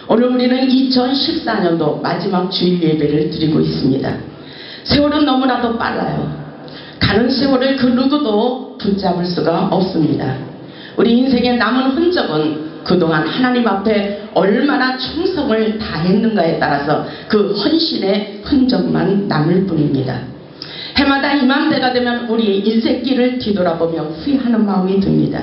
오늘 우리는 2014년도 마지막 주일 예배를 드리고 있습니다. 세월은 너무나도 빨라요. 가는 세월을 그 누구도 붙잡을 수가 없습니다. 우리 인생에 남은 흔적은 그동안 하나님 앞에 얼마나 충성을 다했는가에 따라서 그 헌신의 흔적만 남을 뿐입니다. 해마다 이맘때가 되면 우리의 인생길을 뒤돌아보며 후회하는 마음이 듭니다.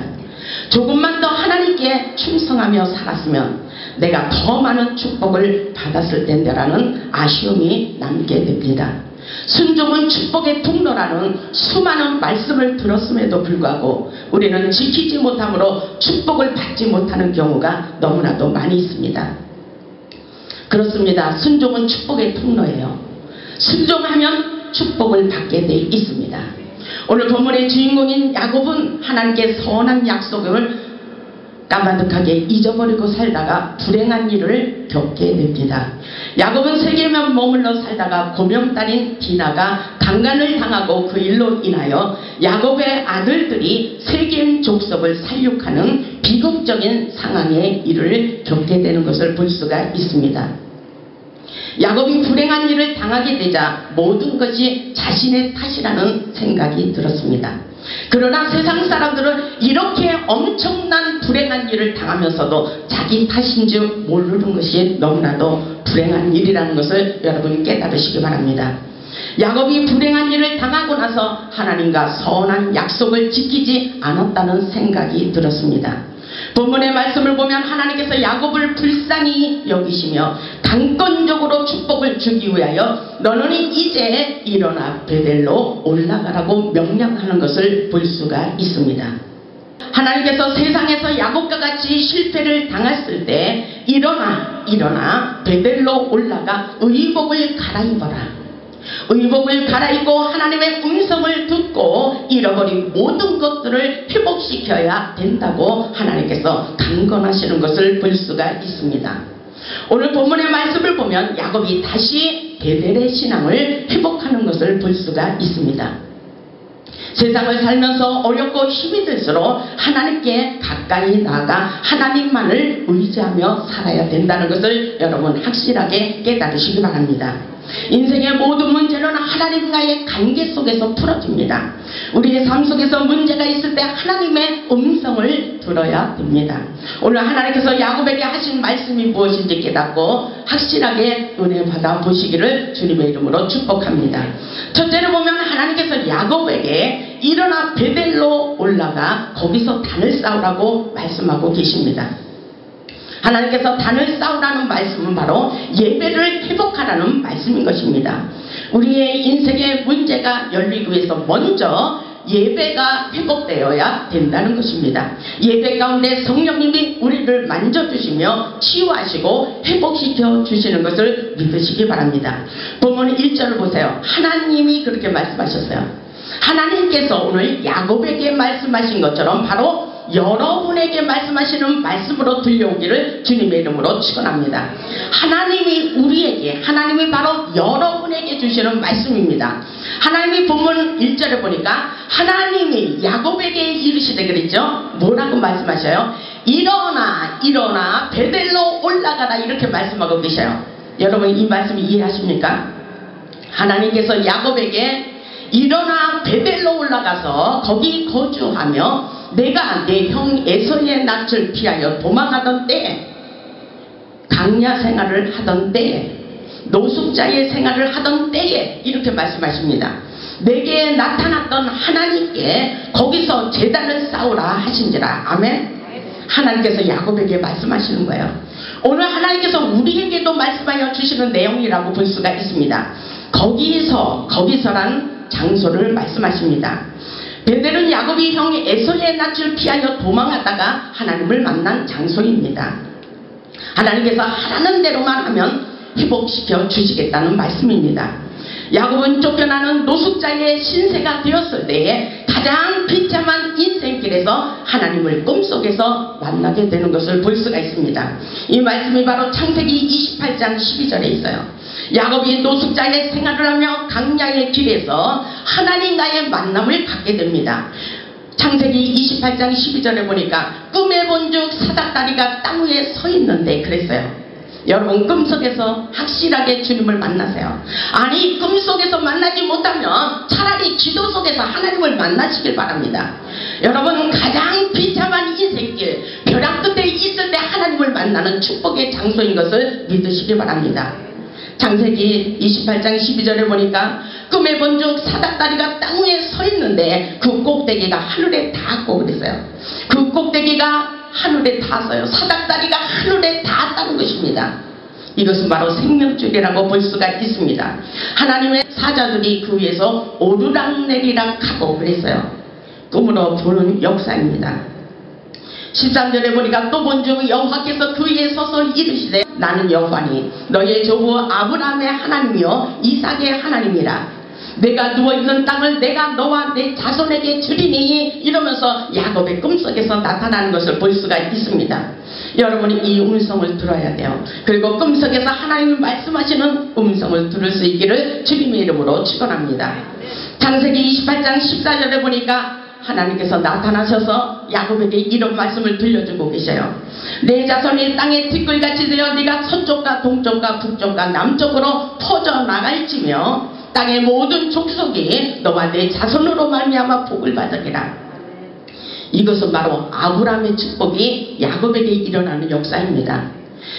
조금만 더 하나님께 충성하며 살았으면 내가 더 많은 축복을 받았을 텐데라는 아쉬움이 남게 됩니다. 순종은 축복의 통로라는 수많은 말씀을 들었음에도 불구하고 우리는 지키지 못함으로 축복을 받지 못하는 경우가 너무나도 많이 있습니다. 그렇습니다. 순종은 축복의 통로예요. 순종하면 축복을 받게 돼 있습니다. 오늘 본문의 주인공인 야곱은 하나님께 선한 약속을 까마득하게 잊어버리고 살다가 불행한 일을 겪게 됩니다. 야곱은 세겜에 머물러 살다가 고명딸인 디나가 강간을 당하고 그 일로 인하여 야곱의 아들들이 세겜 족속을 살육하는 비극적인 상황의 일을 겪게 되는 것을 볼 수가 있습니다. 야곱이 불행한 일을 당하게 되자 모든 것이 자신의 탓이라는 생각이 들었습니다. 그러나 세상 사람들은 이렇게 엄청난 불행한 일을 당하면서도 자기 탓인 줄 모르는 것이 너무나도 불행한 일이라는 것을 여러분 깨달으시기 바랍니다. 야곱이 불행한 일을 당하고 나서 하나님과 선한 약속을 지키지 않았다는 생각이 들었습니다. 본문의 말씀을 보면 하나님께서 야곱을 불쌍히 여기시며 강권적으로 축복을 주기 위하여 너는 이제 일어나 베델로 올라가라고 명령하는 것을 볼 수가 있습니다. 하나님께서 세상에서 야곱과 같이 실패를 당했을 때 일어나 베델로 올라가 의복을 갈아입어라. 의복을 갈아입고 하나님의 음성을 듣고 잃어버린 모든 것들을 회복시켜야 된다고 하나님께서 강권하시는 것을 볼 수가 있습니다. 오늘 본문의 말씀을 보면 야곱이 다시 베델의 신앙을 회복하는 것을 볼 수가 있습니다. 세상을 살면서 어렵고 힘이 들수록 하나님께 가까이 나아가 하나님만을 의지하며 살아야 된다는 것을 여러분 확실하게 깨달으시기 바랍니다. 인생의 모든 문제는 하나님과의 관계 속에서 풀어집니다. 우리의 삶 속에서 문제가 있을 때 하나님의 음성을 들어야 됩니다. 오늘 하나님께서 야곱에게 하신 말씀이 무엇인지 깨닫고 확실하게 은혜 받아 보시기를 주님의 이름으로 축복합니다. 첫째로 보면 하나님께서 야곱에게 일어나 베델로 올라가 거기서 단을 쌓으라고 말씀하고 계십니다. 하나님께서 단을 쌓으라는 말씀은 바로 예배를 회복하라는 말씀인 것입니다. 우리의 인생의 문제가 열리기 위해서 먼저 예배가 회복되어야 된다는 것입니다. 예배 가운데 성령님이 우리를 만져주시며 치유하시고 회복시켜 주시는 것을 믿으시기 바랍니다. 본문 1절을 보세요. 하나님이 그렇게 말씀하셨어요. 하나님께서 오늘 야곱에게 말씀하신 것처럼 바로 여러분에게 말씀하시는 말씀으로 들려오기를 주님의 이름으로 축원합니다. 하나님이 바로 여러분에게 주시는 말씀입니다. 하나님이 본문 1절에 보니까 하나님이 야곱에게 이르시되 그랬죠. 뭐라고 말씀하셔요? 일어나 베델로 올라가라 이렇게 말씀하고 계셔요. 여러분 이 말씀 이해하십니까? 하나님께서 야곱에게 일어나 베델로 올라가서 거기 거주하며 내가 내 형 에서의 낯을 피하여 도망하던 때에 강야 생활을 하던 때에 노숙자의 생활을 하던 때에 이렇게 말씀하십니다. 내게 나타났던 하나님께 거기서 제단을 쌓으라 하신지라. 아멘. 하나님께서 야곱에게 말씀하시는 거예요. 오늘 하나님께서 우리에게도 말씀하여 주시는 내용이라고 볼 수가 있습니다. 거기서란 장소를 말씀하십니다. 베델은 야곱이 형 에서의 낯을 피하여 도망하다가 하나님을 만난 장소입니다. 하나님께서 하라는 대로만 하면 회복시켜 주시겠다는 말씀입니다. 야곱은 쫓겨나는 노숙자의 신세가 되었을 때에 가장 비참한 인생길에서 하나님을 꿈속에서 만나게 되는 것을 볼 수가 있습니다. 이 말씀이 바로 창세기 28장 12절에 있어요. 야곱이 노숙자의 생활을 하며 강야의 길에서 하나님과의 만남을 갖게 됩니다. 창세기 28장 12절에 보니까 꿈에 본즉 사닥다리가 땅 위에 서 있는데 그랬어요. 여러분 꿈속에서 확실하게 주님을 만나세요. 아니 꿈속에서 만나지 못하면 차라리 기도 속에서 하나님을 만나시길 바랍니다. 여러분 가장 비참한 인생길 벼락 끝에 있을 때 하나님을 만나는 축복의 장소인 것을 믿으시기 바랍니다. 창세기 28장 12절에 보니까 꿈에 본 중 사닥다리가 땅 위에 서 있는데 그 꼭대기가 하늘에 닿았고 그랬어요. 그 꼭대기가 하늘에 닿았어요. 사닥다리가 하늘에 닿았다는 것입니다. 이것은 바로 생명줄이라고 볼 수가 있습니다. 하나님의 사자들이 그 위에서 오르락내리락 하고 그랬어요. 꿈으로 보는 역사입니다. 13절에 보니까 또 본 중 여호와께서 그 위에 서서 이르시되 나는 여호와니 너의 조부 아브라함의 하나님이요 이삭의 하나님이라. 내가 누워있는 땅을 내가 너와 내 자손에게 주리니 이러면서 야곱의 꿈속에서 나타나는 것을 볼 수가 있습니다. 여러분이 이 음성을 들어야 돼요. 그리고 꿈속에서 하나님이 말씀하시는 음성을 들을 수 있기를 주님의 이름으로 축원합니다. 창세기 28장 14절에 보니까 하나님께서 나타나셔서 야곱에게 이런 말씀을 들려주고 계셔요. 내 자손이 땅의 티끌같이 되어 네가 서쪽과 동쪽과 북쪽과 남쪽으로 퍼져나갈지며 땅의 모든 족속이 너와 내 자손으로 말미암아 복을 받으리라. 이것은 바로 아브라함의 축복이 야곱에게 일어나는 역사입니다.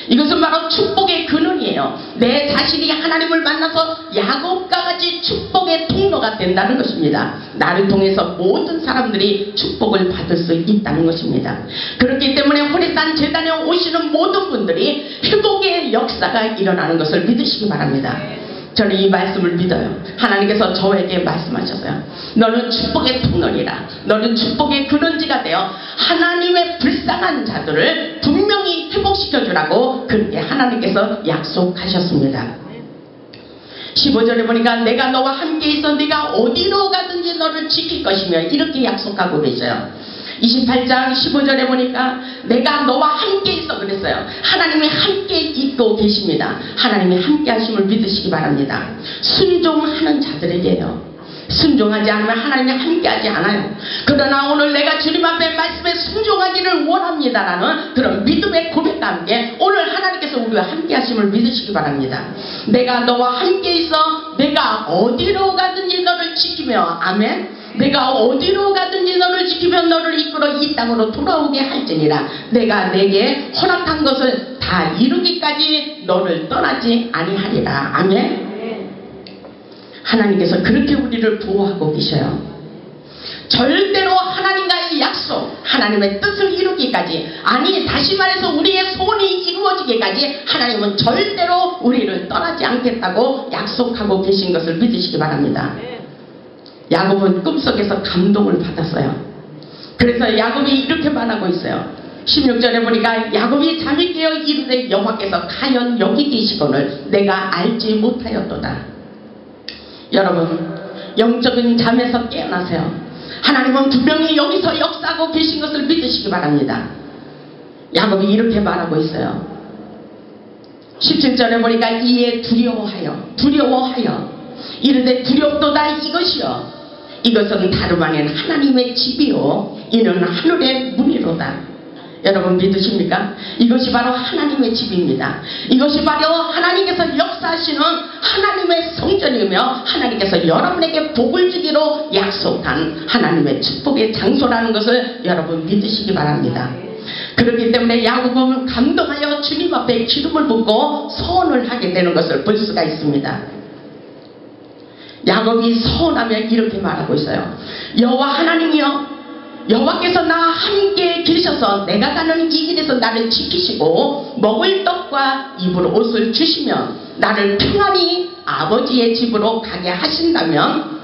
이것은 바로 축복의 근원이에요. 내 자신이 하나님을 만나서 야곱과 같이 축복의 통로가 된다는 것입니다. 나를 통해서 모든 사람들이 축복을 받을 수 있다는 것입니다. 그렇기 때문에 호레산 제단에 오시는 모든 분들이 회복의 역사가 일어나는 것을 믿으시기 바랍니다. 저는 이 말씀을 믿어요. 하나님께서 저에게 말씀하셨어요. 너는 축복의 통로이라. 너는 축복의 근원지가 되어 하나님의 불쌍한 자들을 분명히 회복시켜주라고 그렇게 하나님께서 약속하셨습니다. 15절에 보니까 내가 너와 함께 있어 네가 어디로 가든지 너를 지킬 것이며 이렇게 약속하고 계셔요. 28장 15절에 보니까 내가 너와 함께 있어 그랬어요. 하나님이 함께 있고 계십니다. 하나님이 함께 하심을 믿으시기 바랍니다. 순종하는 자들에게요. 순종하지 않으면 하나님이 함께하지 않아요. 그러나 오늘 내가 주님 앞에 말씀에 순종하기를 원합니다라는 그런 믿음의 고백과 함께 오늘 하나님께서 우리와 함께 하심을 믿으시기 바랍니다. 내가 너와 함께 있어 내가 어디로 가든지 너를 지키며 아멘. 내가 어디로 가든지 너를 지키며 너를 이끌어 이 땅으로 돌아오게 할지니라. 내가 내게 허락한 것을 다 이루기까지 너를 떠나지 아니하리라. 아멘. 하나님께서 그렇게 우리를 보호하고 계셔요. 절대로 하나님과의 약속, 하나님의 뜻을 이루기까지, 아니 다시 말해서 우리의 소원이 이루어지기까지 하나님은 절대로 우리를 떠나지 않겠다고 약속하고 계신 것을 믿으시기 바랍니다. 야곱은 꿈속에서 감동을 받았어요. 그래서 야곱이 이렇게 말하고 있어요. 16절에 보니까 야곱이 잠이 깨어 이르되 여호와께서 과연 여기 계시거늘 내가 알지 못하였도다. 여러분 영적인 잠에서 깨어나세요. 하나님은 분명히 여기서 역사하고 계신 것을 믿으시기 바랍니다. 야곱이 이렇게 말하고 있어요. 17절에 보니까 이에 두려워하여 이르되 두렵도다 이것이요 이것은 다름 아닌 하나님의 집이요 이는 하늘의 문이로다. 여러분 믿으십니까? 이것이 바로 하나님의 집입니다. 이것이 바로 하나님께서 역사하시는 하나님의 성전이며 하나님께서 여러분에게 복을 주기로 약속한 하나님의 축복의 장소라는 것을 여러분 믿으시기 바랍니다. 그렇기 때문에 야곱은 감동하여 주님 앞에 기름을 붓고 서원을 하게 되는 것을 볼 수가 있습니다. 야곱이 서원하며 이렇게 말하고 있어요. 여호와 하나님이여 여호와께서 나와 함께 계셔서 내가 가는 이 길에서 나를 지키시고 먹을 떡과 입을 옷을 주시며 나를 평안히 아버지의 집으로 가게 하신다면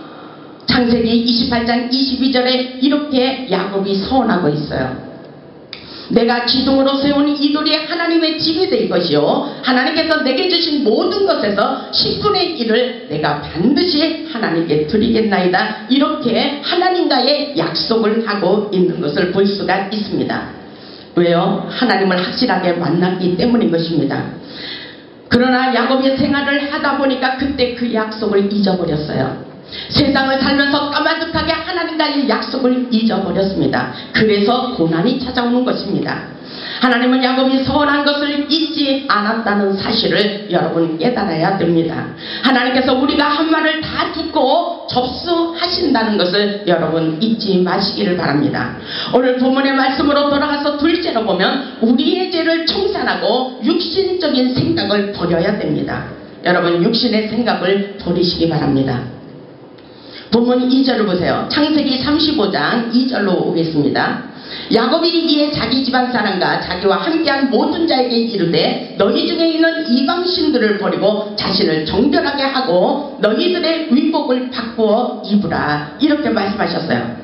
창세기 28장 22절에 이렇게 야곱이 서원하고 있어요. 내가 기둥으로 세운 이 돌이 하나님의 집이 될 것이요 하나님께서 내게 주신 모든 것에서 10분의 1을 내가 반드시 하나님께 드리겠나이다. 이렇게 하나님과의 약속을 하고 있는 것을 볼 수가 있습니다. 왜요? 하나님을 확실하게 만났기 때문인 것입니다. 그러나 야곱의 생활을 하다 보니까 그때 그 약속을 잊어버렸어요. 세상을 살면서 까마득하게 하나님과의 약속을 잊어버렸습니다. 그래서 고난이 찾아오는 것입니다. 하나님은 야곱이 서원한 것을 잊지 않았다는 사실을 여러분 깨달아야 됩니다. 하나님께서 우리가 한 말을 다 듣고 접수하신다는 것을 여러분 잊지 마시기를 바랍니다. 오늘 본문의 말씀으로 돌아가서 둘째로 보면 우리의 죄를 청산하고 육신적인 생각을 버려야 됩니다. 여러분 육신의 생각을 버리시기 바랍니다. 본문 2절을 보세요. 창세기 35장 2절로 오겠습니다. 야곱이 이에 자기 집안 사람과 자기와 함께한 모든 자에게 이르되 너희 중에 있는 이방신들을 버리고 자신을 정결하게 하고 너희들의 의복을 바꾸어 입으라, 이렇게 말씀하셨어요.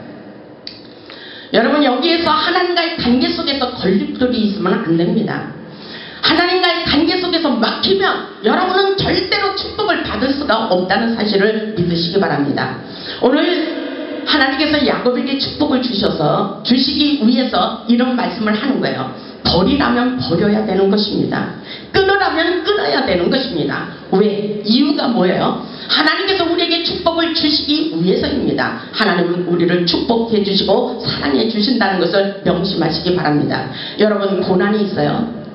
여러분 여기에서 하나님과의 관계 속에서 걸림돌이 있으면 안 됩니다. 하나님과의 관계 속에서 막히면 여러분은 절대로 축복을 받을 수가 없다는 사실을 믿으시기 바랍니다. 오늘 하나님께서 야곱에게 축복을 주시기 위해서 이런 말씀을 하는 거예요. 버리라면 버려야 되는 것입니다. 끊으라면 끊어야 되는 것입니다. 왜? 이유가 뭐예요? 하나님께서 우리에게 축복을 주시기 위해서입니다. 하나님은 우리를 축복해 주시고 사랑해 주신다는 것을 명심하시기 바랍니다. 여러분 고난이 있어요.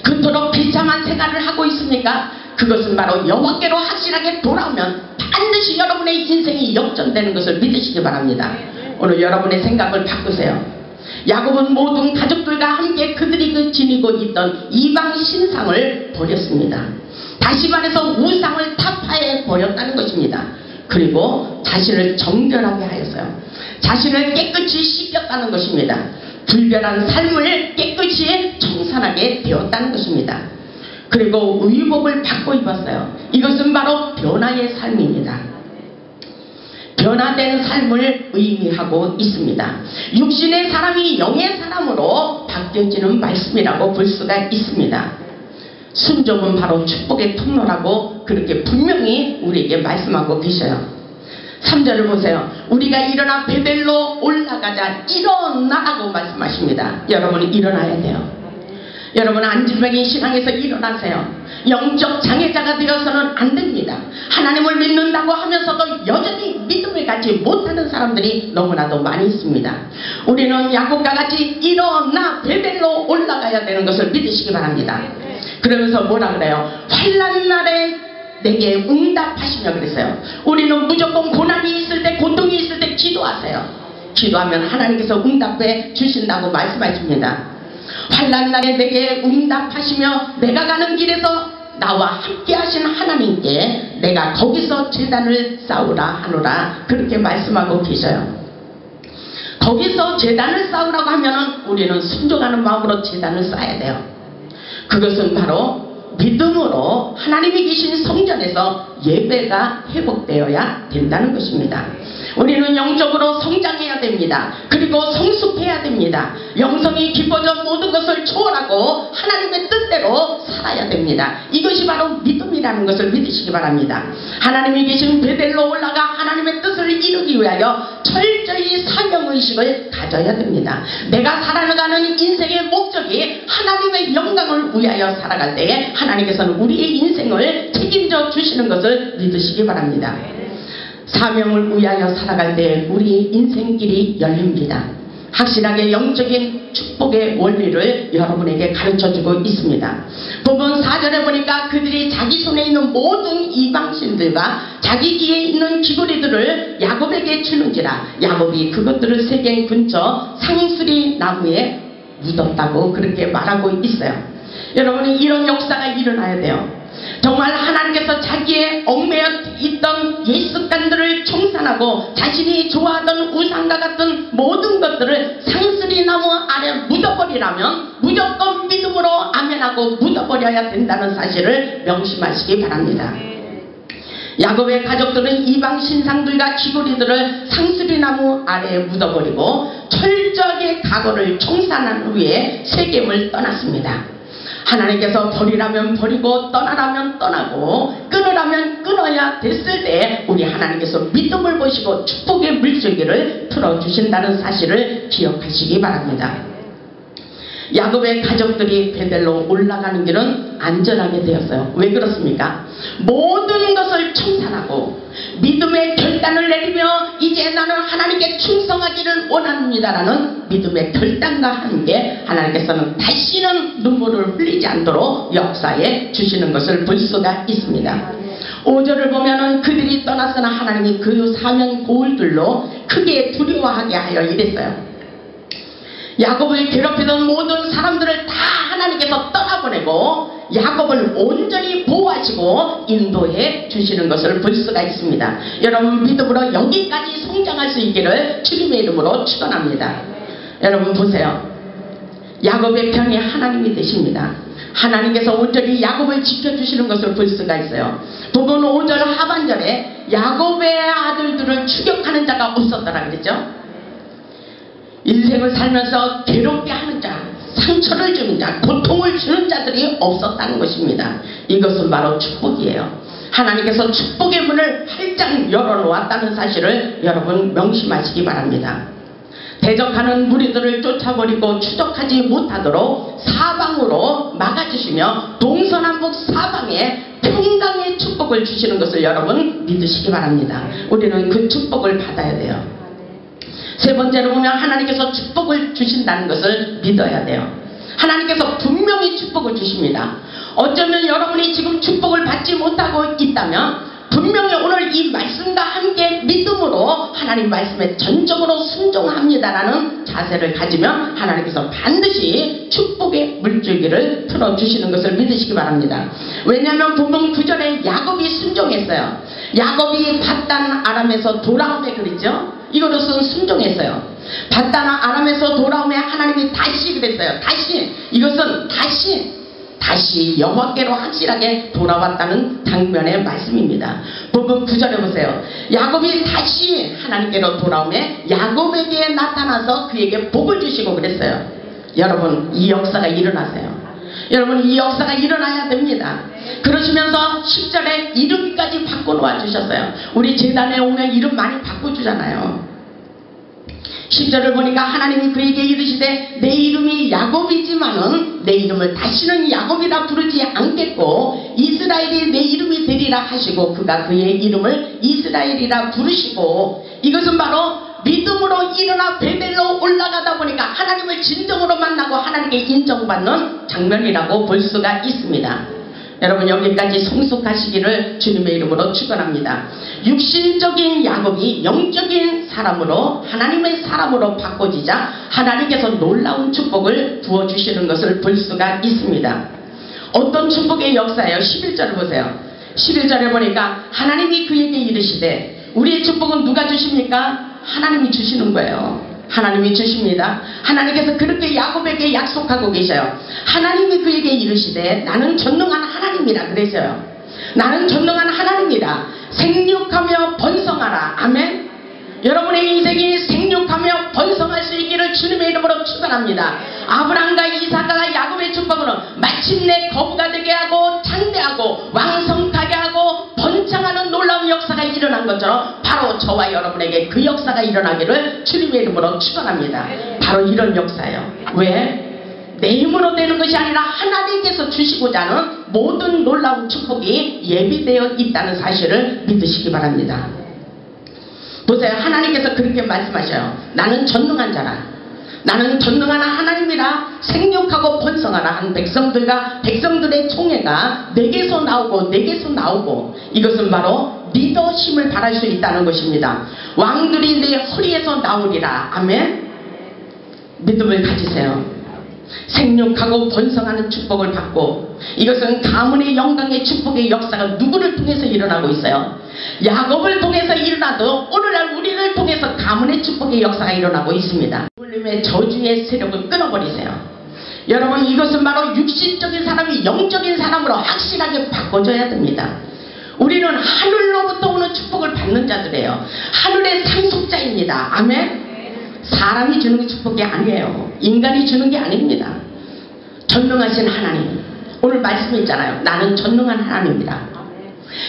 그토록 비참한 생활을 하고 있습니까? 그것은 바로 여호와께로 확실하게 돌아오면 반드시 여러분의 인생이 역전되는 것을 믿으시기 바랍니다. 오늘 여러분의 생각을 바꾸세요. 야곱은 모든 가족들과 함께 그들이 지니고 있던 이방 신상을 버렸습니다. 다시 말해서 우상을 타파해 버렸다는 것입니다. 그리고 자신을 정결하게 하였어요. 자신을 깨끗이 씻겼다는 것입니다. 불결한 삶을 깨끗이 청산하게 되었다는 것입니다. 그리고 의복을 바꿔 입었어요. 이것은 바로 변화의 삶입니다. 변화된 삶을 의미하고 있습니다. 육신의 사람이 영의 사람으로 바뀌어지는 말씀이라고 볼 수가 있습니다. 순종은 바로 축복의 통로라고 그렇게 분명히 우리에게 말씀하고 계셔요. 3절을 보세요. 우리가 일어나 베델로 올라가자. 일어나라고 말씀하십니다. 여러분이 일어나야 돼요. 여러분 안진뱅이 신앙에서 일어나세요. 영적 장애자가 되어서는 안 됩니다. 하나님을 믿는다고 하면서도 여전히 믿음을 갖지 못하는 사람들이 너무나도 많이 있습니다. 우리는 야곱과 같이 일어나 베델로 올라가야 되는 것을 믿으시기 바랍니다. 그러면서 뭐라 그래요? 환난 날에 내게 응답하시며 그랬어요. 우리는 무조건 고난이 있을 때, 고통이 있을 때 기도하세요. 기도하면 하나님께서 응답해 주신다고 말씀하십니다. 환난 날에 내게 응답하시며 내가 가는 길에서 나와 함께 하신 하나님께 내가 거기서 제단을 쌓으라 하노라, 그렇게 말씀하고 계셔요. 거기서 제단을 쌓으라고 하면은 우리는 순종하는 마음으로 제단을 쌓아야 돼요. 그것은 바로 믿음으로 하나님이 계신 성전에서 예배가 회복되어야 된다는 것입니다. 우리는 영적으로 성장해야 됩니다. 그리고 성숙해야 됩니다. 영성이 깊어져 모든 것을 초월하고 하나님의 뜻대로 살아야 됩니다. 이것이 바로 믿음이라는 것을 믿으시기 바랍니다. 하나님이 계신 베델로 올라가 하나님의 뜻을 이루기 위하여 철저히 사명의식을 가져야 됩니다. 내가 살아가는 인생의 목적이 하나님의 영광을 위하여 살아갈 때에 하나님께서는 우리의 인생을 책임져 주시는 것을 믿으시기 바랍니다. 사명을 위하여 살아갈 때 우리 인생길이 열립니다. 확실하게 영적인 축복의 원리를 여러분에게 가르쳐주고 있습니다. 본문 4절에 보니까 그들이 자기 손에 있는 모든 이방신들과 자기 귀에 있는 귀고리들을 야곱에게 주는지라 야곱이 그것들을 세겜 근처 상수리 나무에 묻었다고 그렇게 말하고 있어요. 여러분이 이런 역사가 일어나야 돼요. 정말 하나님께서 자기의 얽매여 있던 옛 습관들을 청산하고 자신이 좋아하던 우상과 같은 모든 것들을 상수리 나무 아래 묻어버리라면 무조건 믿음으로 아멘하고 묻어버려야 된다는 사실을 명심하시기 바랍니다. 야곱의 가족들은 이방 신상들과 귀고리들을 상수리 나무 아래에 묻어버리고 철저하게 과거를 청산한 후에 세겜을 떠났습니다. 하나님께서 버리라면 버리고 떠나라면 떠나고 끊으라면 끊어야 됐을 때 우리 하나님께서 믿음을 보시고 축복의 물줄기를 풀어주신다는 사실을 기억하시기 바랍니다. 야곱의 가족들이 베델로 올라가는 길은 안전하게 되었어요. 왜 그렇습니까? 모든 것을 청산하고 믿음의 결단을 내리며 이제 나는 하나님께 충성하기를 원합니다라는 믿음의 결단과 함께 하나님께서는 다시는 눈물을 흘리지 않도록 역사에 주시는 것을 볼 수가 있습니다. 5절을 보면은 그들이 떠났으나 하나님이 그 사면 고울들로 크게 두려워하게 하여 이랬어요. 야곱을 괴롭히던 모든 사람들을 다 하나님께서 떠나보내고 야곱을 온전히 보호하시고 인도해 주시는 것을 볼 수가 있습니다. 여러분 믿음으로 여기까지 성장할 수 있기를 주님의 이름으로 축원합니다. 여러분 보세요. 야곱의 편이 하나님이 되십니다. 하나님께서 온전히 야곱을 지켜주시는 것을 볼 수가 있어요. 부분 5절 하반절에 야곱의 아들들을 추격하는 자가 없었더라 그랬죠. 인생을 살면서 괴롭게 하는 자, 상처를 주는 자, 고통을 주는 자들이 없었다는 것입니다. 이것은 바로 축복이에요. 하나님께서 축복의 문을 활짝 열어놓았다는 사실을 여러분 명심하시기 바랍니다. 대적하는 무리들을 쫓아버리고 추적하지 못하도록 사방으로 막아주시며 동서남북 사방에 평강의 축복을 주시는 것을 여러분 믿으시기 바랍니다. 우리는 그 축복을 받아야 돼요. 세 번째로 보면 하나님께서 축복을 주신다는 것을 믿어야 돼요. 하나님께서 분명히 축복을 주십니다. 어쩌면 여러분이 지금 축복을 받지 못하고 있다면 분명히 오늘 이 말씀과 함께 믿음으로 하나님 말씀에 전적으로 순종합니다라는 자세를 가지면 하나님께서 반드시 축복의 물줄기를 틀어주시는 것을 믿으시기 바랍니다. 왜냐하면 본문 9절에 야곱이 순종했어요. 야곱이 밧단 아람에서 돌아오매 그랬죠. 이것은 순종했어요. 밧단 아람에서 돌아오매 하나님이 다시 그랬어요. 이것은 다시 여호와께로 확실하게 돌아왔다는 장면의 말씀입니다. 본문 9절에 보세요. 야곱이 다시 하나님께로 돌아오매 야곱에게 나타나서 그에게 복을 주시고 그랬어요. 여러분 이 역사가 일어나세요. 여러분 이 역사가 일어나야 됩니다. 그러시면서 10절에 이름까지 바꿔놓아 주셨어요. 우리 제단에 오면 이름 많이 바꿔주잖아요. 10절을 보니까 하나님이 그에게 이르시되 내 이름이 야곱이지만은 내 이름을 다시는 야곱이라 부르지 않겠고 이스라엘이 내 이름이 되리라 하시고 그가 그의 이름을 이스라엘이라 부르시고 이것은 바로 믿음으로 일어나 베델로 올라가다 보니까 하나님을 진정으로 만나고 하나님께 인정받는 장면이라고 볼 수가 있습니다. 여러분 여기까지 성숙하시기를 주님의 이름으로 축원합니다. 육신적인 야곱이 영적인 사람으로 하나님의 사람으로 바꿔지자 하나님께서 놀라운 축복을 부어주시는 것을 볼 수가 있습니다. 어떤 축복의 역사예요? 11절을 보세요. 11절에 보니까 하나님이 그에게 이르시되 우리의 축복은 누가 주십니까? 하나님이 주시는 거예요. 하나님이 주십니다. 하나님께서 그렇게 야곱에게 약속하고 계셔요. 하나님이 그에게 이르시되 나는 전능한 하나님이라 그러셔요. 나는 전능한 하나님이다. 생육하며 번성하라. 아멘. 여러분의 인생이 생육하며 번성할 수 있기를 주님의 이름으로 축원합니다. 아브라함과 이삭과 야곱의 축복으로 마침내 거부가 되게 하고 창대하고 왕성하게 하고 번창하는 놀라운 역사가 일어난 것처럼 바로 저와 여러분에게 그 역사가 일어나기를 주님의 이름으로 축원합니다. 바로 이런 역사예요. 왜? 내 힘으로 되는 것이 아니라 하나님께서 주시고자 하는 모든 놀라운 축복이 예비되어 있다는 사실을 믿으시기 바랍니다. 보세요. 하나님께서 그렇게 말씀하셔요. 나는 전능한 자라. 나는 전능한 하나님이라 생육하고 번성하라 한 백성들의 총회가 내게서 나오고 이것은 바로 리더십을 바랄 수 있다는 것입니다. 왕들이 내 허리에서 나오리라. 아멘. 믿음을 가지세요. 생육하고 번성하는 축복을 받고 이것은 가문의 영광의 축복의 역사가 누구를 통해서 일어나고 있어요? 야곱을 통해서 일어나도 오늘날 우리를 통해서 가문의 축복의 역사가 일어나고 있습니다. 하나님의 저주의 세력을 끊어버리세요. 여러분 이것은 바로 육신적인 사람이 영적인 사람으로 확실하게 바꿔줘야 됩니다. 우리는 하늘로부터 오는 축복을 받는 자들이에요. 하늘의 상속자입니다. 아멘. 사람이 주는 축복이 아니에요. 인간이 주는 게 아닙니다. 전능하신 하나님. 오늘 말씀이 있잖아요. 나는 전능한 하나님이다.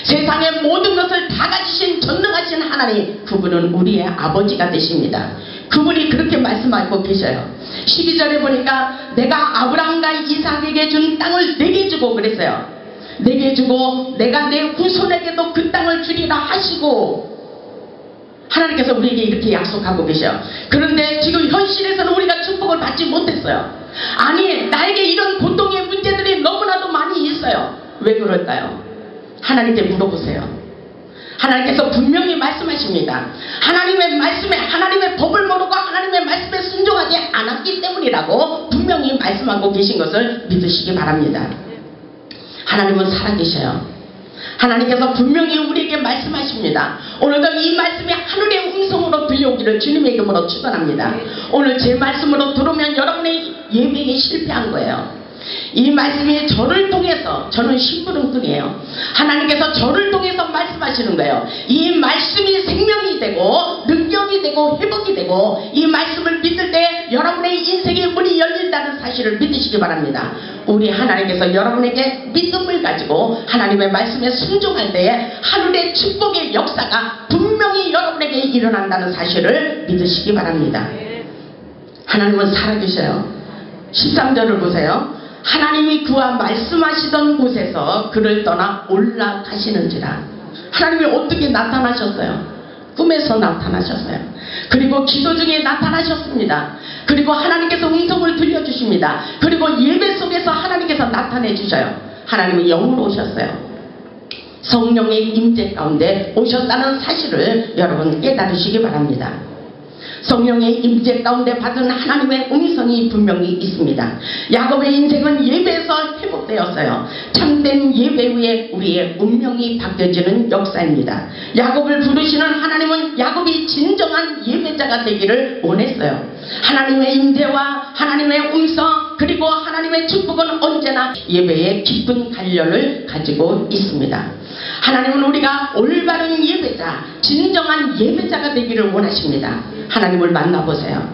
세상의 모든 것을 다 가지신 전능하신 하나님, 그분은 우리의 아버지가 되십니다. 그분이 그렇게 말씀하고 계셔요. 12절에 보니까 내가 아브라함과 이삭에게 준 땅을 내게 주고 그랬어요. 내게 주고 내가 내 후손에게도 그 땅을 주리라 하시고, 하나님께서 우리에게 이렇게 약속하고 계셔요. 그런데 지금 현실에서는 우리가 축복을 받지 못했어요. 아니, 나에게 이런 고통의 문제들이 너무나도 많이 있어요. 왜 그럴까요? 하나님께 물어보세요. 하나님께서 분명히 말씀하십니다. 하나님의 말씀에, 하나님의 법을 모르고 하나님의 말씀에 순종하지 않았기 때문이라고 분명히 말씀하고 계신 것을 믿으시기 바랍니다. 하나님은 살아계셔요. 하나님께서 분명히 우리에게 말씀하십니다. 오늘도 이 말씀이 하늘의 음성으로 들려오기를 주님의 이름으로 축원합니다. 오늘 제 말씀으로 들으면 여러분의 예배에 실패한 거예요. 이 말씀이 저를 통해서, 저는 심부름꾼이에요. 하나님께서 저를 통해서 말씀하시는 거예요. 이 말씀이 생명이 되고 능력이 되고 회복이 되고, 이 말씀을 믿을 때 여러분의 인생의 문이 열린다는 사실을 믿으시기 바랍니다. 우리 하나님께서 여러분에게 믿음을 가지고 하나님의 말씀에 순종할 때에 하늘의 축복의 역사가 분명히 여러분에게 일어난다는 사실을 믿으시기 바랍니다. 하나님은 살아계셔요. 13절을 보세요. 하나님이 그와 말씀하시던 곳에서 그를 떠나 올라가시는지라. 하나님이 어떻게 나타나셨어요? 꿈에서 나타나셨어요. 그리고 기도 중에 나타나셨습니다. 그리고 하나님께서 음성을 들려주십니다. 그리고 예배 속에서 하나님께서 나타내 주셔요. 하나님이 영으로 오셨어요. 성령의 임재 가운데 오셨다는 사실을 여러분 깨달으시기 바랍니다. 성령의 임재 가운데 받은 하나님의 음성이 분명히 있습니다. 야곱의 인생은 예배에서 회복되었어요. 참된 예배 후에 우리의 운명이 바뀌어지는 역사입니다. 야곱을 부르시는 하나님은 야곱이 진정한 예배자가 되기를 원했어요. 하나님의 임재와 하나님의 음성, 그리고 하나님의 축복은 언제나 예배에 깊은 관련을 가지고 있습니다. 하나님은 우리가 올바른 예배자, 진정한 예배자가 되기를 원하십니다. 하나님을 만나보세요.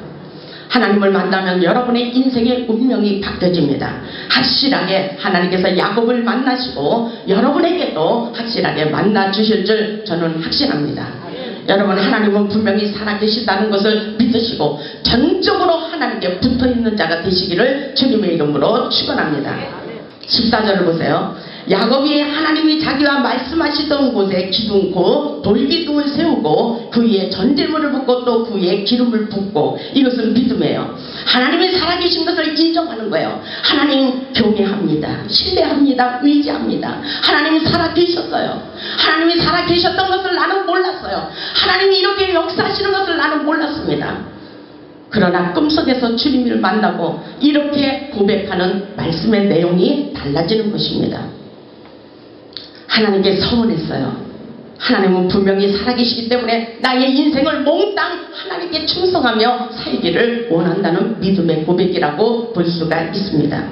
하나님을 만나면 여러분의 인생의 운명이 바뀌어집니다. 확실하게 하나님께서 야곱을 만나시고 여러분에게도 확실하게 만나 주실 줄 저는 확신합니다. 여러분, 하나님은 분명히 살아계신다는 것을 믿으시고 전적으로 하나님께 붙어있는 자가 되시기를 주님의 이름으로 축원합니다. 14절을 보세요. 야곱이 하나님이 자기와 말씀하시던 곳에 기둥고 돌기둥을 세우고 그 위에 전제물을 붓고 또 그 위에 기름을 붓고, 이것은 믿음이에요. 하나님이 살아계신 것을 인정하는 거예요. 하나님 경외합니다. 신뢰합니다. 의지합니다. 하나님이 살아계셨어요. 하나님이 살아계셨던 것을 나는 몰랐어요. 하나님이 이렇게 역사하시는 것을 나는 몰랐습니다. 그러나 꿈속에서 주님을 만나고 이렇게 고백하는 말씀의 내용이 달라지는 것입니다. 하나님께 서원했어요. 하나님은 분명히 살아계시기 때문에 나의 인생을 몽땅 하나님께 충성하며 살기를 원한다는 믿음의 고백이라고 볼 수가 있습니다.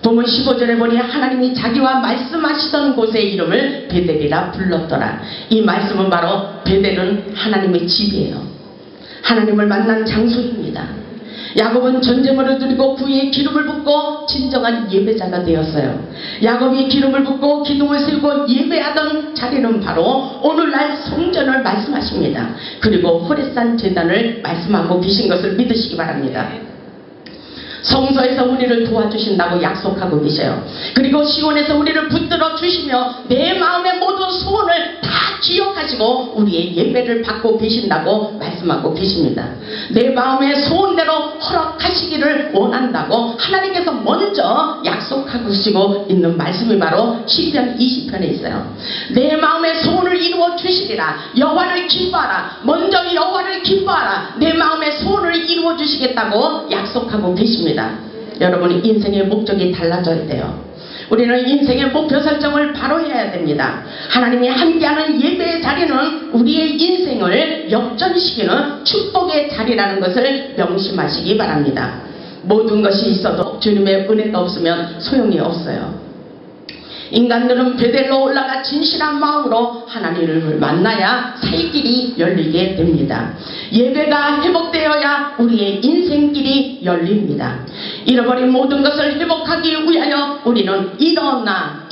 본문 15절에 보니 하나님이 자기와 말씀하시던 곳의 이름을 베델이라 불렀더라. 이 말씀은 바로 베델은 하나님의 집이에요. 하나님을 만난 장소입니다. 야곱은 전제물을 드리고 그 위에 기름을 붓고 진정한 예배자가 되었어요. 야곱이 기름을 붓고 기둥을 세우고 예배하던 자리는 바로 오늘날 성전을 말씀하십니다. 그리고 호렙산 제단을 말씀하고 계신 것을 믿으시기 바랍니다. 성소에서 우리를 도와주신다고 약속하고 계셔요. 그리고 시온에서 우리를 붙들어 주시며 내 마음의 모든 소원을 다 기억하시고 우리의 예배를 받고 계신다고 말씀하고 계십니다. 내 마음의 소원대로 허락하시기를 원한다고 하나님께서 먼저 약속하시고 있는 말씀이 바로 시편 20편에 있어요. 내 마음의 소원을 이루어 주시리라. 여호와를 기뻐하라. 먼저 여호와를 기뻐하라. 내 마음의 소원을 이루어 주시겠다고 약속하고 계십니다. 여러분이 인생의 목적이 달라져야 돼요. 우리는 인생의 목표 설정을 바로 해야 됩니다. 하나님이 함께하는 예배의 자리는 우리의 인생을 역전시키는 축복의 자리라는 것을 명심하시기 바랍니다. 모든 것이 있어도 주님의 은혜가 없으면 소용이 없어요. 인간들은 베델로 올라가 진실한 마음으로 하나님을 만나야 살 길이 열리게 됩니다. 예배가 회복되어야 우리의 인생길이 열립니다. 잃어버린 모든 것을 회복하기 위하여 우리는 일어나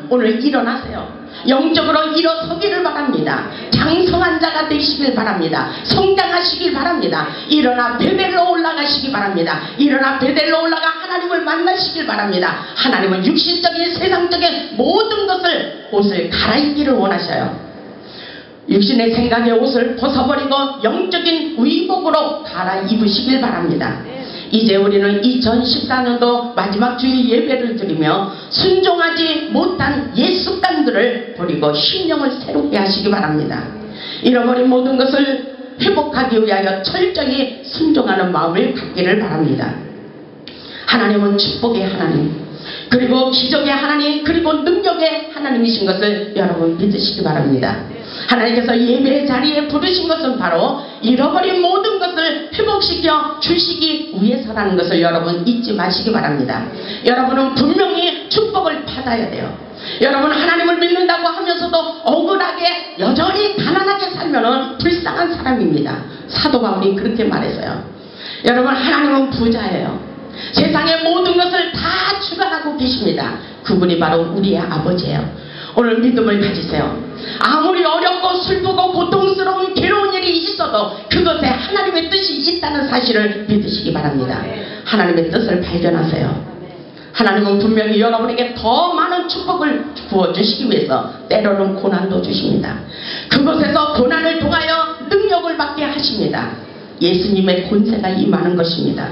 오늘 일어나세요. 영적으로 일어서기를 바랍니다. 장성한 자가 되시길 바랍니다. 성장하시길 바랍니다. 일어나 베델로 올라가시기 바랍니다. 일어나 베델로 올라가 하나님을 만나시길 바랍니다. 하나님은 육신적인 세상적인 모든 것을 옷을 갈아입기를 원하셔요. 육신의 생각의 옷을 벗어버리고 영적인 의복으로 갈아입으시길 바랍니다. 이제 우리는 2014년도 마지막 주일 예배를 드리며 순종하지 못한 옛 습관들을 버리고 심령을 새롭게 하시기 바랍니다. 잃어버린 모든 것을 회복하기 위하여 철저히 순종하는 마음을 갖기를 바랍니다. 하나님은 축복의 하나님, 그리고 기적의 하나님, 그리고 능력의 하나님이신 것을 여러분 믿으시기 바랍니다. 하나님께서 예배의 자리에 부르신 것은 바로 잃어버린 모든 것을 회복시켜 주시기 위해서라는 것을 여러분 잊지 마시기 바랍니다. 여러분은 분명히 축복을 받아야 돼요. 여러분 하나님을 믿는다고 하면서도 억울하게 여전히 가난하게 살면은 불쌍한 사람입니다. 사도 바울이 그렇게 말했어요. 여러분 하나님은 부자예요. 세상의 모든 것을 다 주관하고 계십니다. 그분이 바로 우리의 아버지예요. 오늘 믿음을 가지세요. 아무리 어렵고 슬프고 고통스러운 괴로운 일이 있어도 그것에 하나님의 뜻이 있다는 사실을 믿으시기 바랍니다. 하나님의 뜻을 발견하세요. 하나님은 분명히 여러분에게 더 많은 축복을 부어주시기 위해서 때로는 고난도 주십니다. 그것에서 고난을 통하여 능력을 받게 하십니다. 예수님의 권세가 임하는 것입니다.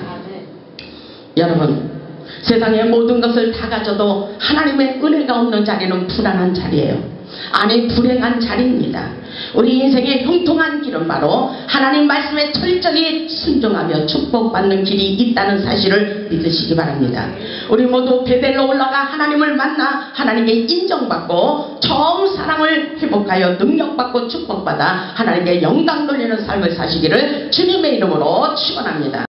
여러분 세상의 모든 것을 다 가져도 하나님의 은혜가 없는 자리는 불안한 자리예요. 아니 불행한 자리입니다. 우리 인생의 형통한 길은 바로 하나님 말씀에 철저히 순종하며 축복받는 길이 있다는 사실을 믿으시기 바랍니다. 우리 모두 베델로 올라가 하나님을 만나 하나님께 인정받고 처음 사랑을 회복하여 능력받고 축복받아 하나님께 영광 돌리는 삶을 사시기를 주님의 이름으로 축원합니다.